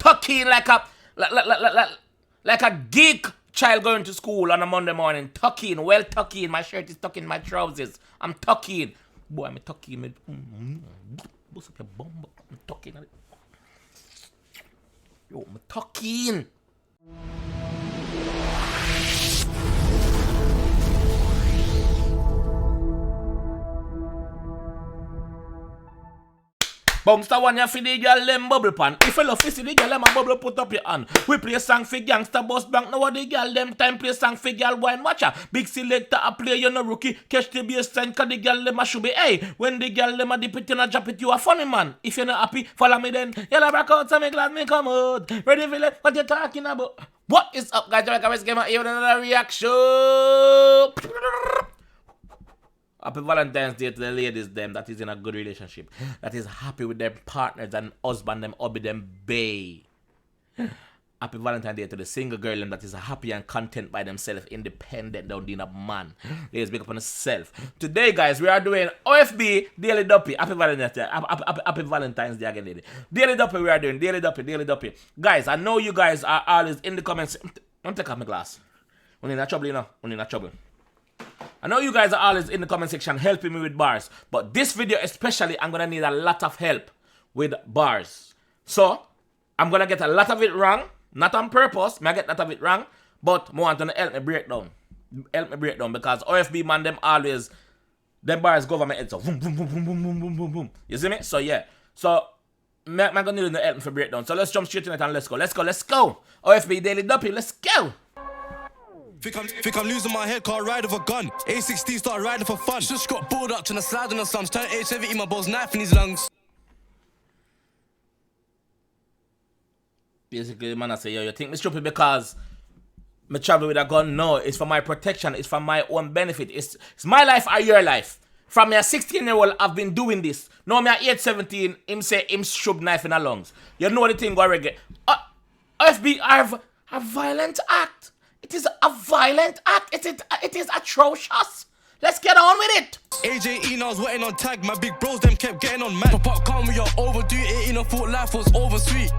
tuck in like a geek child going to school on a Monday morning. Tuck in, well tuck in. My shirt is tucked in my trousers. I'm tucking. Boy, I'm tucking. Bust up your bum. I'm tucking. Yo, I'm tucking. Bumster one ya for the girl them bubble pan. If you love to see the girl them a bubble, put up your hand. We play song for gangster boss bank. Now what the girl them time play song for girl wine watcher. Big selector a play, you no rookie. Catch the baseline cause the girl them a should be. Hey, when the girl them a dip it in a drop it, you a funny man. If you're not happy, follow me then. Yellow back out so me glad me come out. Ready for it? What you talking about? What is up guys? Jamaica's game here with another reaction. Happy Valentine's Day to the ladies them that is in a good relationship, that is happy with their partners and husband them, hubby them, bae. Happy Valentine's Day to the single girl them that is happy and content by themselves, independent, don't need a man. Ladies, big up on yourself. Today, guys, we are doing OFB Daily Duppy. Happy Valentine's Day. Happy Valentine's Day again, lady. Daily Duppy we are doing. Daily Duppy. Guys, I know you guys are always in the comments. Don't take off my glass. We're in a trouble, you know. We're in a trouble. I know you guys are always in the comment section helping me with bars, but this video especially, I'm gonna need a lot of help with bars. So, I'm gonna get a lot of it wrong, not on purpose, I get a lot of it wrong, but I want to help me break down. Because OFB man, them always, them bars go over my head, so boom, boom, boom, boom, boom, boom, boom, boom, boom. You see me? So yeah, so, I'm gonna need help me for breakdown. So let's jump straight in it and let's go. OFB Daily Duppy, let's go. Think I'm losing my head, can't ride with a gun. A16 start riding for fun. Just got bored up trying to slide on the slums. Turn H70, my boss knife in his lungs. Basically, the man I say, yo, you think me stupid because me travel with a gun? No, it's for my protection. It's for my own benefit. It's my life or your life. From me a 16-year-old, I've been doing this. Now me a 8-17, him say him shove knife in the lungs. You know the thing go reggae. OFB have a violent act. It is a violent act. It is atrocious. Let's get on with it. AJ I was waiting on tag. My big bros them kept getting on mad. Pop calm, we are overdue. 18 I thought life was over sweet.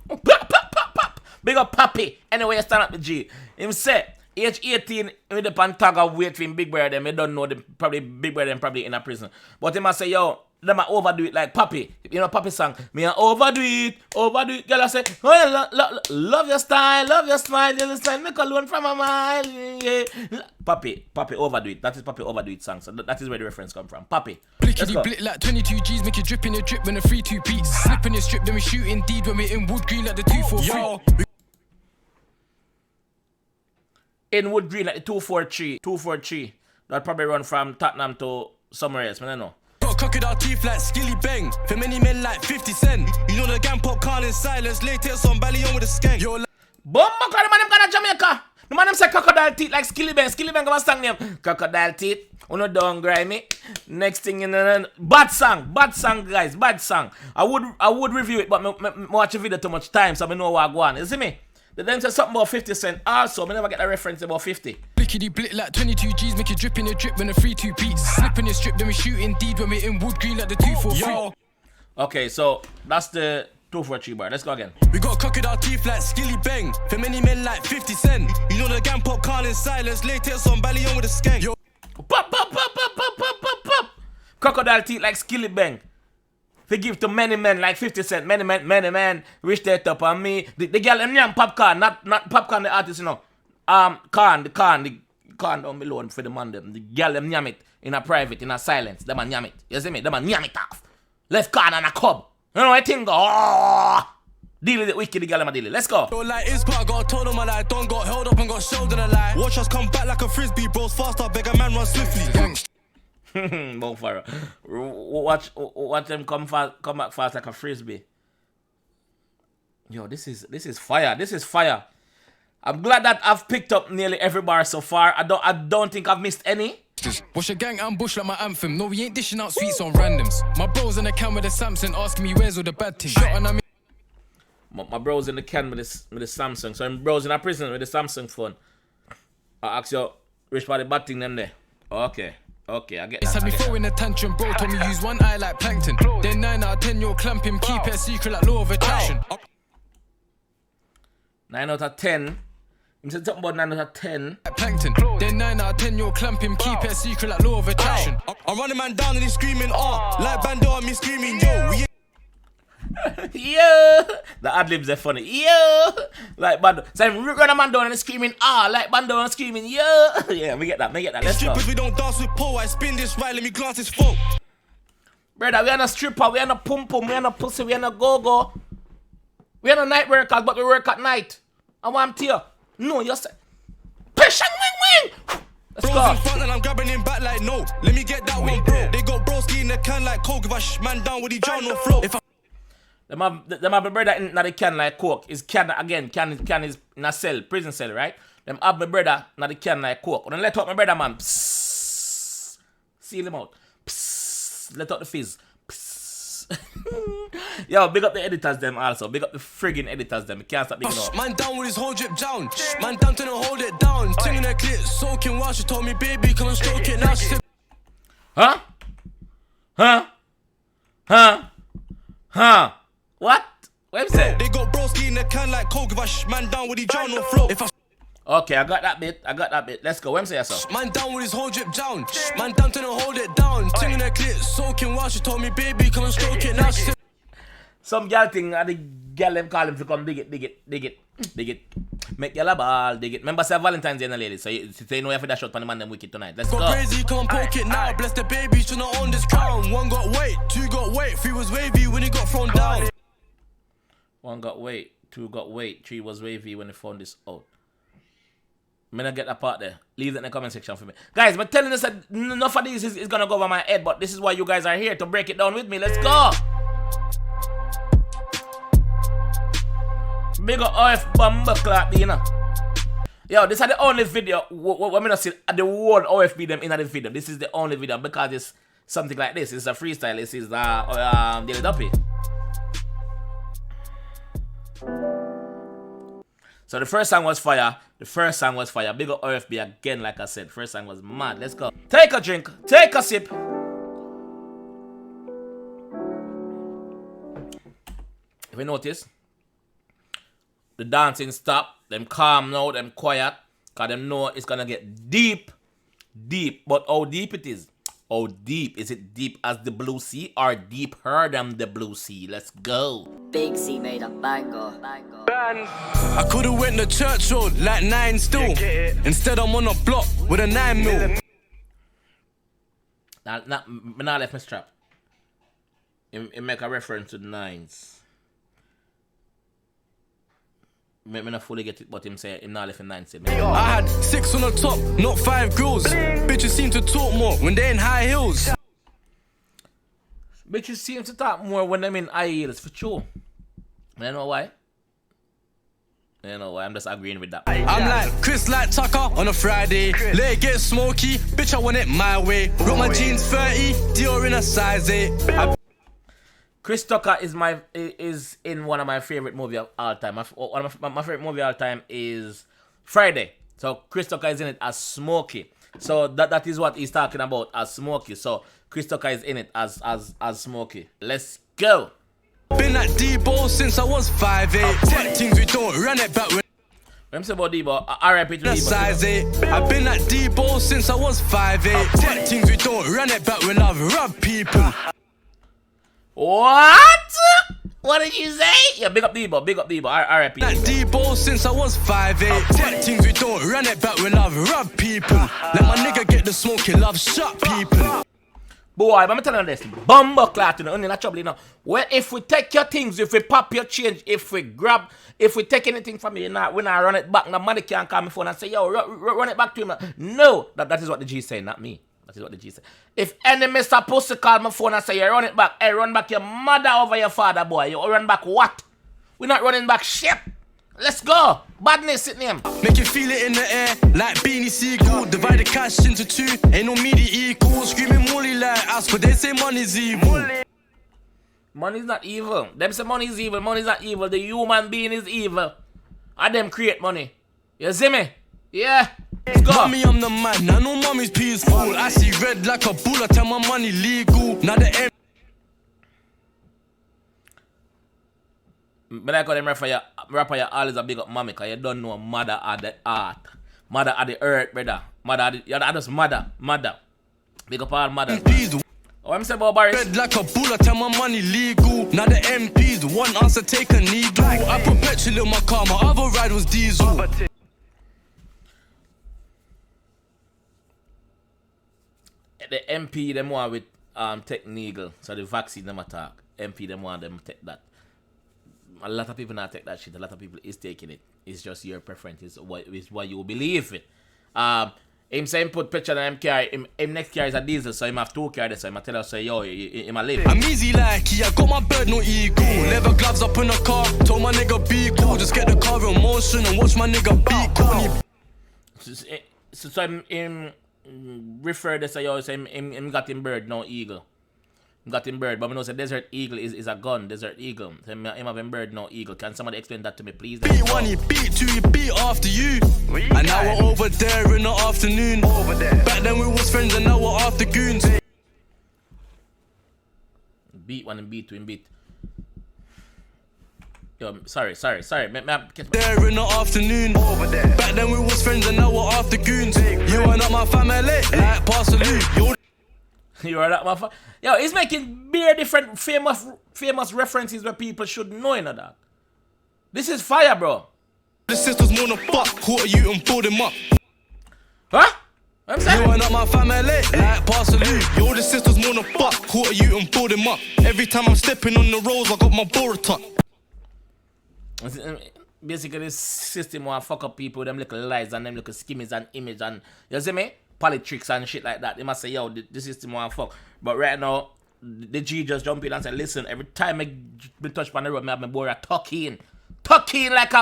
Pop. Big up Pappy. Anyway, you stand up the G. Him say age 18 with the Pantaga wait for him big brother them. I don't know them, probably big brother them probably in a prison. But he must say, yo, them a overdo it like Pappy. You know Pappy song. Me a overdo it. Girl I say, oh, love your style, love your smile, make a loan from a mile. Yeah. Pappy overdo it. That is Pappy overdo it song. So that is where the reference come from. Pappy. Blickety blick like 22 G's, make you drip in the drip when the 3-2 beats. Slip in the strip, then we shoot indeed when we in wood green like the 243. In wood green like the 243. That probably run from Tottenham to somewhere else, man, I know. Got crocodile teeth like skilly bang. For many men like 50 Cent. You know the gang pop calm in silence. Latex on Ballion with a skank. Yo, Bomba, the man them gonna Jamaica. The man them say crocodile teeth like skilly bang. Skilly bang got a song name. Crocodile teeth. Uno don't grimy. Next thing you know, bad song guys, bad song. I would review it, but me watch the video too much time, so I know what I go on. You see me? The them say something about 50 Cent. Also, I never get a reference about 50. Blickety blick like 22 G's, make you drip in the drip when the 3-2 beats. Slip in the strip, then we shoot indeed when we in wood green like the 243. Okay, so that's the 243 bar. Let's go again. We got crocodile teeth like skilly bang. For many men like 50 Cent. You know the gang pop calm in silence. Latex on Ballion with a skank. Yo. Pop. Crocodile teeth like skilly bang. Forgive to many men like 50 Cent. Many men wish they top on me. The girl them yam popcorn, not popcorn the artist, you know. Corn, the corn down below for the man them. The girl them yam it in a private, in a silence. Them man yam it. You see me? Them man yam it off. Left corn and a cub. You know I think deal with it wicked, the girl them a deal it. Let's go. Yo, like it's I got told on my life, don't got held up and got showed in a lie. Watch us come back like a frisbee, bros faster, beg a man run swiftly. Bonfire. Watch them come back fast like a frisbee. Yo, this is fire. I'm glad that I've picked up nearly every bar so far. I don't think I've missed any. Watch a gang ambush like my anthem. No, we ain't dishing out sweets on randoms. My bros in the can with the Samsung asking me where's all the bad things. Shot and I mean my bros in the can with the Samsung. So I'm bros in a prison with the Samsung phone. I ask you which part the bad thing them there. Okay, I get that. It's had me throwing a tantrum, bro. Told me use one eye like plankton. Then 9 out of 10 you're clamping. Keep it a secret like law of attraction. 9 out of 10. He said something about 9 out of 10. Plankton. Then 9 out of 10, you'll clamp him, keep it a secret like law of attraction. I'm running man down and he's screaming, like Bando and me screaming, yo, we Yo, the ad libs are funny. Yo, like Bando. So I'm running a man down and screaming, like Bando and screaming, yo. Yeah, we get that. Let's go. strippers, we don't dance with Poe. I spin this right, let me glance his phone. Brother, we are not stripper, we are not pum pum, we are not pussy, we are not go go. We are not night workers, but we work at night. I want to you. No, you say, push and wing wing. Let's Bros go. in front and I'm grabbing him back like no. Let me get that one, bro. They got broski in the can like coke. If I man down with the drown no flow. If I Them have a brother in the can like coke. Is can again, can is in a cell, prison cell, right? Them have my brother in the can like coke. Then let out my brother, man. Psst. Seal him out. Psst. Let out the fizz. Psst. Yo, big up the editors them also. Big up the friggin' editors them. You can't stop bigging up. man down with his whole drip down. Man down to hold it down. Ting in her clit, soaking while she told me, baby, come and stroke it now. She said, Huh? Huh? Huh? Huh? What? What you say? they got broski in the can like coke. If I man down with the drown no flow. If I Okay, I got that bit. Let's go. What you say, yourself? man down with his whole drip down. Man down to hold it down. Ting in her clit, soaking while she told me, baby, come and stroke it now. She said, Some girl thing, the girl them call him to come dig it. Make y'all a ball, dig it. Remember, say Valentine's Day, lady. So you know you have to dash out on the man them wicked tonight. Let's go. Go crazy, come and poke it now. Bless the baby, shouldn't own this crown. 1 got weight, 2 got weight, 3 was wavy when he got thrown down. 1 got weight, 2 got weight, 3 was wavy when they found this out. I'm gonna get that part there. Leave it in the comment section for me. Guys, I'm telling you that enough of this is gonna go over my head, but this is why you guys are here to break it down with me. Let's go. Big up OF Bumble Clock, you know. Yo, this is the only video when I see the whole OFB them in the video. This is the only video because it's something like this. It's a freestyle. This is the Duppy. So the first song was fire. Big up OFB again, like I said. First song was mad. Let's go. Take a drink. Take a sip. If you notice, the dancing stop. Them calm now. Them quiet. Because them know it's going to get deep. Deep. But how deep it is? How deep? Is it deep as the blue sea or deeper than the blue sea? Let's go. Big C made a bango. I could've went to church road like 9 still. Instead I'm on a block with a 9 mil. Now left my strap. It make a reference to the 9s. Me not fully get it, but him say him not left in 9 said. I had 6 on the top, not 5 girls. Bitches seem to talk more when they in high heels. Bitches seem to talk more when them in high heels, for sure. I don't know why. I'm just agreeing with that. I'm like Chris like Tucker on a Friday. Let it get smoky, bitch I want it my way. Rock my jeans 30, Dior in a size 8. Chris Tucker is in one of my favorite movies of all time. One of my favorite movie of all time is Friday. So Chris Tucker is in it as Smokey. So that is what he's talking about as Smokey. So Chris Tucker is in it as Smokey. Let's go. Been at Debo since I was 5'8". Things we don't run it back when I'm saying about Debo, RIP to Debo. Size 8. I've been at Debo since I was 5'8". Things we don't run it back when I've robbed people. What? What did you say? Yeah, big up Debo, RIP. At Debo since I was 5'8". Things we don't run it back when I've robbed people. Let my nigga get the smoke, he love shot people. Boy, I'm telling you this, bumbo clot, you know, not trouble, you know. Well, if we take your things, if we pop your change, if we take anything from you, when I run it back, the money can't call my phone and say, yo, run it back to him. No, that is what the G say, not me. That is what the G say. If any Mr. Pussy call my phone and say, you run it back, hey, run back your mother over your father, boy. You run back what? We're not running back shit. Let's go. Badness it name. Make you feel it in the air, like Beanie Siegel. Divide the cash into 2, ain't no media equal. Screaming molly like us, but they say money's evil. Money's not evil. Them say money's evil. Money's not evil. The human being is evil. And them create money. You see me? Yeah. Let's go. Mommy, I'm the man. I know mommy's peaceful. I see red like a bull. I tell my money legal. Now the end. But I got them refer you rapper, you always a big up mommy, because you don't know mother at the art. Mother at the earth, brother. Mother at the, you're just mother. Big up all mothers. Oh, I'm saying about Barris. Red like a bull, I tell my money legal. Now the MPs, one answer take a needle. I put petrol in my car, my other ride was diesel. The MP, them one with technical, so the vaccine them attack. MP, them one them take that. A lot of people not take that shit. A lot of people is taking it. It's just your preference. It's what you believe in. Him say him put picture on him car. Him next car is a diesel, so him have 2 cars. So him tell us say yo, him a live. I'm easy like I got my bird no ego. Leather gloves up in the car. Told my nigga be cool. Just get the car in motion and watch my nigga be cool. So him refer this say yo, say him got him bird no eagle. Got him bird, but we know say Desert Eagle is a gun. Desert Eagle. Him have him bird, no eagle. Can somebody explain that to me, please? Beat one, he beat two, he beat after you. And now we're over there in the afternoon. Back then we was friends and now we're after goons. Beat one and beat two and beat. Yo, sorry. There in the afternoon. Back then we was friends and now we're after goons. You are not my family, like Parsaloo. You are not my fan. Yo, he's making bare different famous references where people should know, you know that. This is fire, bro. The sisters wanna fuck, quarter you and pull them up. Huh? I'm saying? You are not my family, like Parsaloo. Yo, the sisters wanna fuck, quarter you and pull them up. Every time I'm stepping on the roads, I got my Boruto. Basically, this system want fuck up people with them little lies and them little skimmies and image and, you see me? Politics and shit like that. They must say, yo, the system want fuck. But right now, the G just jump in and say, listen, every time I touch on the road, I have my boy tuck in like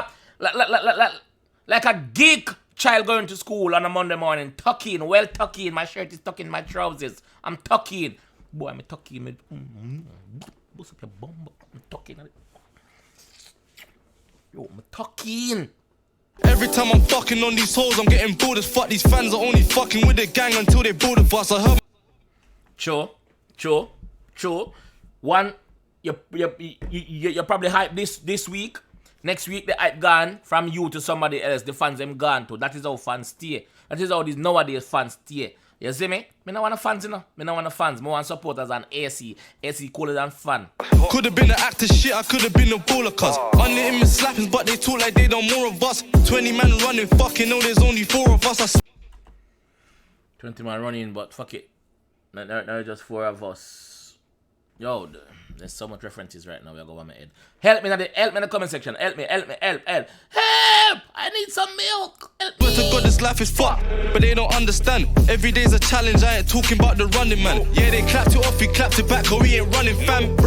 a geek child going to school on a Monday morning. Tuck in, well tuck in. My shirt is tucked in my trousers. I'm tucking. Boy, I'm tucking. Bust up your bum. I'm tucking. Yo, I'm tucking. Every time I'm fucking on these hoes, I'm getting bored as fuck. These fans are only fucking with the gang until they bored of us. I heard. True. One, you probably hype this week. Next week, the hype gone from you to somebody else. The fans them gone to. That is how fans stay. That is how these nowadays fans stay. You see me? Me not want fans, you know. Me not want fans. Me want supporters and AC. AC cooler than fan. Could have been an actor shit, I could have been a baller cuz. Unlimited slappings, but they talk like they done more of us. 20 man running, fucking no, there's only 4 of us. 20 man running, but fuck it. Now just 4 of us. Yo, there's so much references right now. We're going on my head. Help me in the comment section. Help me. Help! I need some milk. Help me. But to God, this life is fucked, but they don't understand. Every day's a challenge. I ain't talking about the running man. Yeah, they clapped it off, we clapped it back, or we ain't running, fam.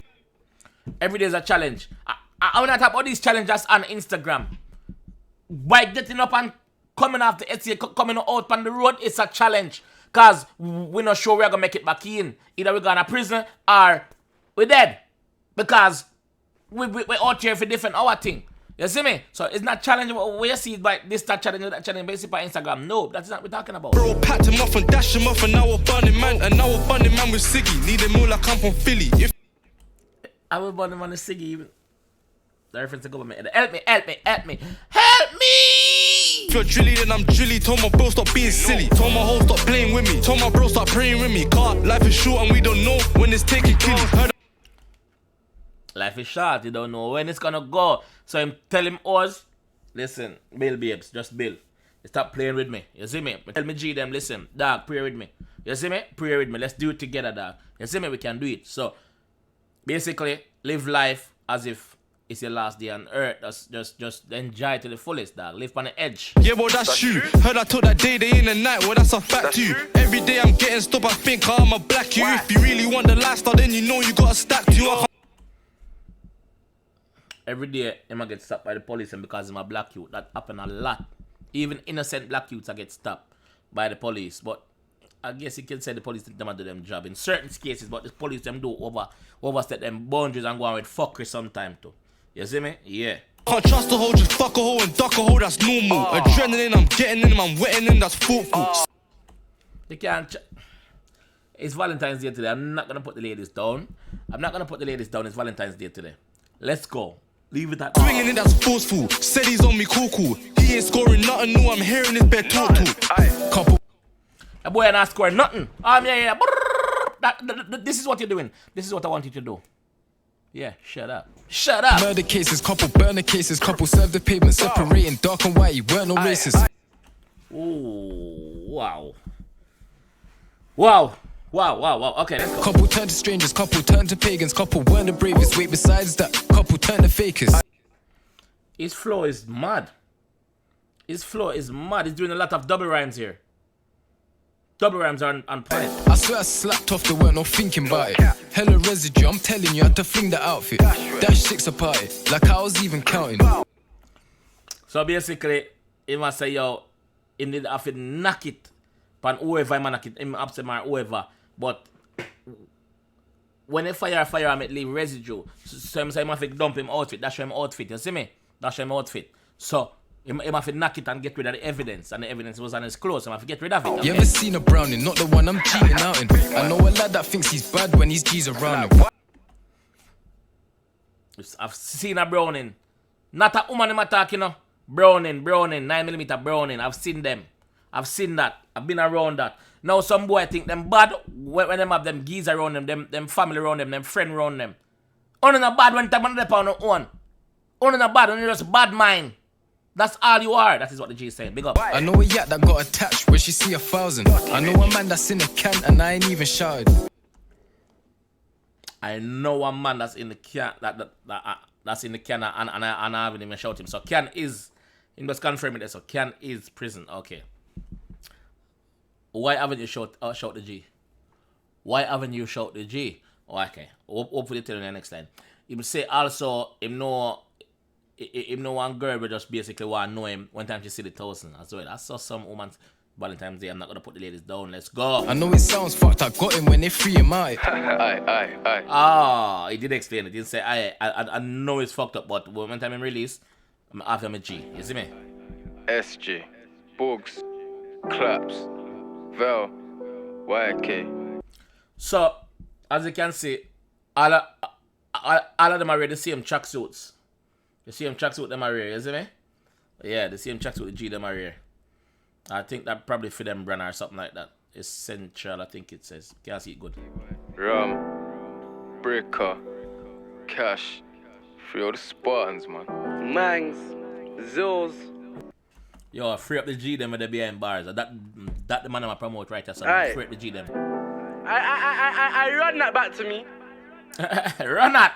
Every day is a challenge. I want to talk about these challenges on Instagram. By getting up and coming off the SCA, coming out on the road, it's a challenge. Because we're not sure we're going to make it back in. Either we're going to prison or we're dead. Because we're out here for different our thing. You see me? So it's not challenge where you see it by this that challenge, that challenge, basically by Instagram. No, that's not what we're talking about. Bro, packed him off and dashed him off, and now we're burning man. And now we're burning man with Siggy. Need him more like I'm from Philly. If I will burn him on the Siggy even. The reference to government. Help me. Help me! If you're drilly, then I'm drilly. Told my bro stop being silly. Told my hoe stop playing with me. Told my bro stop praying with me. Car, life is short and we don't know when it's taking killing. Life is short, you don't know when it's gonna go. So I'm telling us, listen, Bill babes, just Bill. Stop playing with me. You see me? Tell me G them, listen, dog, pray with me. You see me? Pray with me. Let's do it together, dog. You see me? We can do it. So basically, live life as if it's your last day on earth. Just enjoy it to the fullest, dog. Live on the edge. Yeah, well, that's true. Heard I took that day in the night. Well, that's a fact too. Every day I'm getting stopped, I think I'm a black you. If you really want the lifestyle, then you know you gotta stack to. Every day, I'm gonna get stopped by the police, and because I'm a black youth, that happen a lot. Even innocent black youths, I get stopped by the police. But I guess you can say the police didn't do them job in certain cases, but the police them do overstep them boundaries and go on with fuckery sometime too. You see me? Yeah. Can't trust a hoe, just fuck a hoe and duck a hoe, that's normal. Adrenaline, I'm getting in, I'm wetting in, that's thoughtful. You can't. It's Valentine's Day today. I'm not gonna put the ladies down. It's Valentine's Day today. Let's go. Leave it at Swinging it, that's forceful. Said he's on me, cool. He ain't scoring nothing new. I'm hearing his bed talk. Couple. A boy not scoring nothing. Yeah. This is what you're doing. This is what I want you to do. Yeah, shut up. Shut up. Murder cases, couple burner cases, couple serve the pavement, separating dark and white. You weren't no racist. Ooh, wow. Okay, let's go. Couple turn to strangers, couple turn to pagans, couple weren't the bravest. Wait, besides that, couple turn to fakers. His flow is mad. He's doing a lot of double rhymes here. Double rhymes are on point. I swear I slapped off the word, no thinking about it. Hella residue, I'm telling you, I had to fling the outfit. Dash 6 apart, like I was even counting. So basically, he must say, yo, he need to have to knock it. Pan whoever he knock it, him upset my whoever. But when he fire, I make leave residue. So he have to dump him outfit. That's him outfit. You see me? That's him outfit. So he have to knock it and get rid of the evidence. And the evidence was on his clothes. So he have to get rid of it. Okay? You ever seen a brownie? Not the one I'm cheating out in. I know a lad that thinks he's bad when his G's around him. I've seen a browning. Not a woman I'm talking, you know. Browning, 9mm browning. I've seen them. I've seen that. I've been around that. Now some boy think them bad when them have them geese around them family around them friend around them. Only not bad when time on the pound on. Only not bad when you're just bad mind. That's all you are. That is what the G is saying. Big up. I know a yacht that got attached when she see 1,000. I know a man that's in a can and I ain't even shouted. I know a man that's in the can that's in the can and I haven't even shout him. So can is, he must confirm it. So can is prison. Okay. Why haven't you shout the G? Why haven't you shout the G? Oh, okay. Hopefully tell you next time. He will say also him know one girl will just basically want to know him one time she see the 1,000 as well. I saw some woman's Valentine's Day. I'm not gonna put the ladies down. Let's go. I know it sounds fucked. I got him when they free him out. Aye. Ah, he did explain it. He didn't say I know it's fucked up, but when time him release, I'm after my G. You see me? SG, Bugs, Claps, Vel, YK. So, as you can see, all of them are wearing the same tracksuits. The same tracksuit them are wearing, you see me? Yeah, the same tracksuit the G them are wearing. I think that probably for them brand or something like that. Essential, I think it says. Can't see it good. Rum, Breaker, Cash, free all the Spartans, man. Mangs, Zills. Yo, free up the G them with the behind bars. That the man I'm promote right here. So free up the G them. I run that back to me. Run that.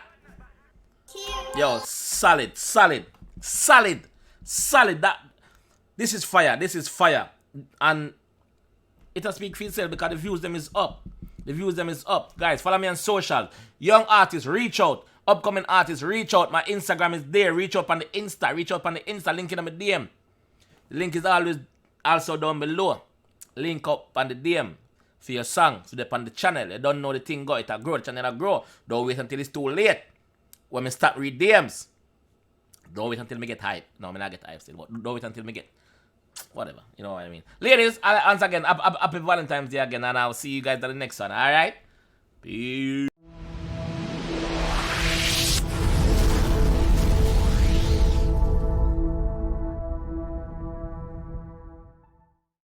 Yo, solid. This is fire. And it has speak for itself because the views them is up. Guys, follow me on social. Young artists, reach out. Upcoming artists, reach out. My Instagram is there. Reach out on the Insta. Link in my DM. The link is always also down below. Link up on the DM for your song. So they're on the channel. You don't know the thing go. It'll grow. The channel will grow. Don't wait until it's too late. When me start read DMs. Don't wait until me get hype. No, I not get hype still. But don't wait until me get whatever. You know what I mean. Ladies, once again, happy Valentine's Day again. And I'll see you guys at the next one. Alright? Peace.